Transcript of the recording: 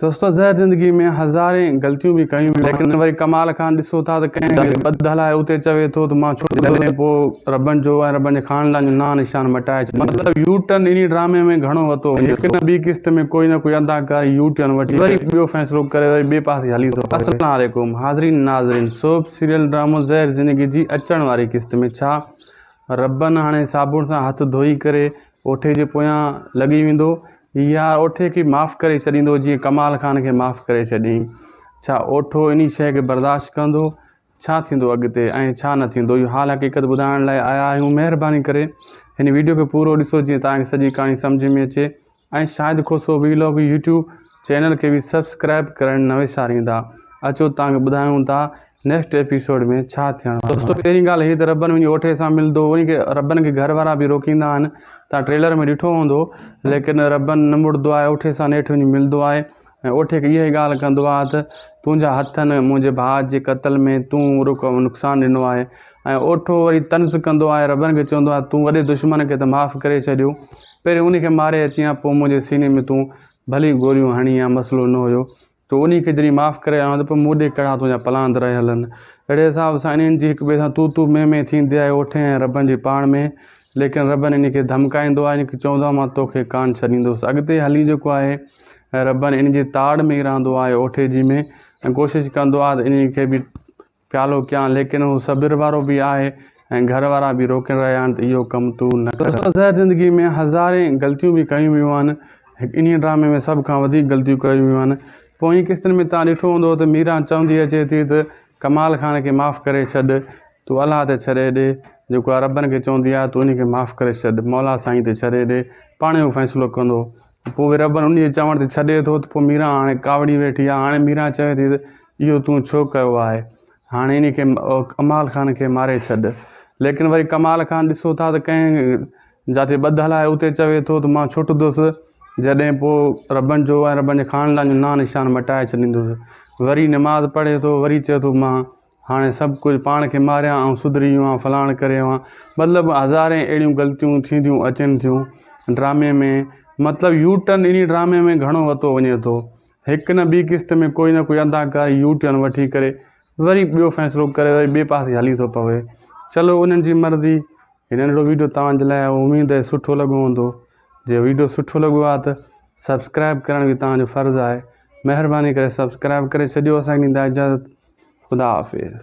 दोस्तों ज़हर ज़िंदगी में हज़ारें ग़लतियूं भी कयूं, लेकिन वरी कमाल खान ॾिसो था त कंहिं ॿधल आहे उते चवे थो त मां छुटंदुसि, पोइ रॿनि जो ऐं रॿनि जे ख़ानदान जो नां निशान मटाए छॾे। मतिलबु यू टर्न इन ड्रामे में घणो वरितो वञे। हिक न ॿी किस्त में कोई न कोई अदाकार यू टर्न वठी वरी ॿियो फ़ैसिलो करे वरी ॿिए पासे हली थो। अस्सलाम वालेकुम हाज़रीन नाज़रीन, सोप सीरियल ड्रामो ज़हर ज़िंदगी जी अचण वारी किस्त में छा रॿनि हाणे साबुण सां हथ धोई करे ओठे जे पोयां लॻी वेंदो या ओठे खे माफ़ करे छॾींदो जीअं कमाल खान खे माफ़ करे छॾियईं। छा ओठो इन शइ खे बर्दाश्त कंदो, छा थींदो अॻिते ऐं छा न थींदो, इहो हाल हक़ीक़त ॿुधाइण लाइ आया आहियूं। महिरबानी करे हिन वीडियो खे पूरो ॾिसो जीअं तव्हांखे सॼी कहाणी सम्झ में अचे ऐं शायदि को सो वीलॉग यूट्यूब चैनल खे बि सब्सक्राइब करणु न विसारींदा। अचो तव्हांखे ॿुधायूं था नेक्स्ट एपिसोड में छा थियणु वारो। दोस्तों पहिरीं ॻाल्हि हीअ त रॿनि वञी ओठे सां मिलंदो, उन खे रॿनि खे घर वारा बि रोकींदा आहिनि, तव्हां ट्रेलर में ॾिठो हूंदो, लेकिन रॿनि न मुड़ंदो आहे, ओठे सां नेठि वञी मिलंदो आहे ऐं ओठे खे इहा ई ॻाल्हि कंदो आहे त तुंहिंजा हथनि मुंहिंजे भाउ जे क़त्ल में तूं नुक़सानु ॾिनो आहे ऐं ओठो वरी तंज़ कंदो आहे, रॿनि खे चवंदो आहे तूं वॾे दुश्मन खे त माफ़ करे छॾियो, पहिरियों उन खे मारे अची या पोइ मुंहिंजे सीने में तूं भली गोरियूं हणी या मसइलो न हुयो, तो उन खे जॾहिं माफ़ करे आयो त पोइ मूं ॾे कहिड़ा तुंहिंजा प्लान रहिया हलनि। अहिड़े हिसाब सां इन्हनि जी हिक ॿिए सां तू में थींदी आहे ओठे ऐं रॿनि जी पाण में, लेकिन रॿनि इन खे धमकाईंदो आहे, इन खे चवंदो आहे मां तोखे कान छॾींदुसि। अॻिते हली जेको आहे रॿनि इन जी ताड़ में ई रहंदो आहे ओठे जी में ऐं कोशिशि कंदो आहे त इन खे बि प्यालो कयां, लेकिन हू सब्र वारो बि आहे ऐं घर वारा बि रोके रहिया आहिनि त इहो कमु तूं न कर। ज़हर ज़िंदगी में हज़ारें ग़लतियूं बि कयूं वियूं आहिनि, इन ड्रामे में सभ खां वधीक ग़लतियूं कयूं वियूं आहिनि। पोइ इन किस्तनि में तव्हां ॾिठो हूंदो त मीरा चवंदी अचे थी त कमाल खान खे माफ़ करे छॾ, तूं अलाह ते छॾे ॾे, जेको आहे रॿनि खे चवंदी आहे तूं इन खे माफ़ करे छॾ, मौला साईं ते छॾे ॾे, पाण जो फ़ैसिलो कंदो। पोइ रॿनि उन जे चवण ते छॾे थो त पोइ मीरा हाणे कावड़ी वेठी आहे। हाणे मीरा चवे थी त इहो तूं छो कयो आहे, हाणे इन खे कमाल खान खे मारे छॾ, लेकिन वरी कमाल खान ॾिसो था त कंहिं जिते ॿधल आहे उते चवे थो त मां छुटंदुसि, जॾहिं पोइ रॿनि जो ऐं रॿनि जे ख़ानदान जो नां निशान मटाए छॾींदुसि। वरी निमाज़ पढ़े थो, वरी चए थो मां हाणे सभु कुझु पाण खे मारियां ऐं सुधरी वियो आहियां, फलाण करे आहियां। मतिलबु हज़ारें अहिड़ियूं ग़लतियूं थींदियूं अचनि थियूं ड्रामे में, मतिलबु यू टर्न इन ड्रामे में घणो वरितो वञे थो। हिक न ॿी किस्त में कोई न कोई अदाकार यू टर्न वठी करे वरी ॿियो फ़ैसिलो करे वरी ॿिए पासे हली थो पवे। चलो उन्हनि जी मर्ज़ी। हिन नंढिड़ो वीडियो तव्हांजे लाइ उमेद आहे सुठो लॻो हूंदो। जे वीडियो सुठो लॻो आहे त सब्सक्राइब करण बि तव्हांजो फ़र्ज़ु आहे। महिरबानी करे सब्सक्राइब करे छॾियो। असांखे ॾींदा इजाज़त। ख़ुदा हाफ़िज़।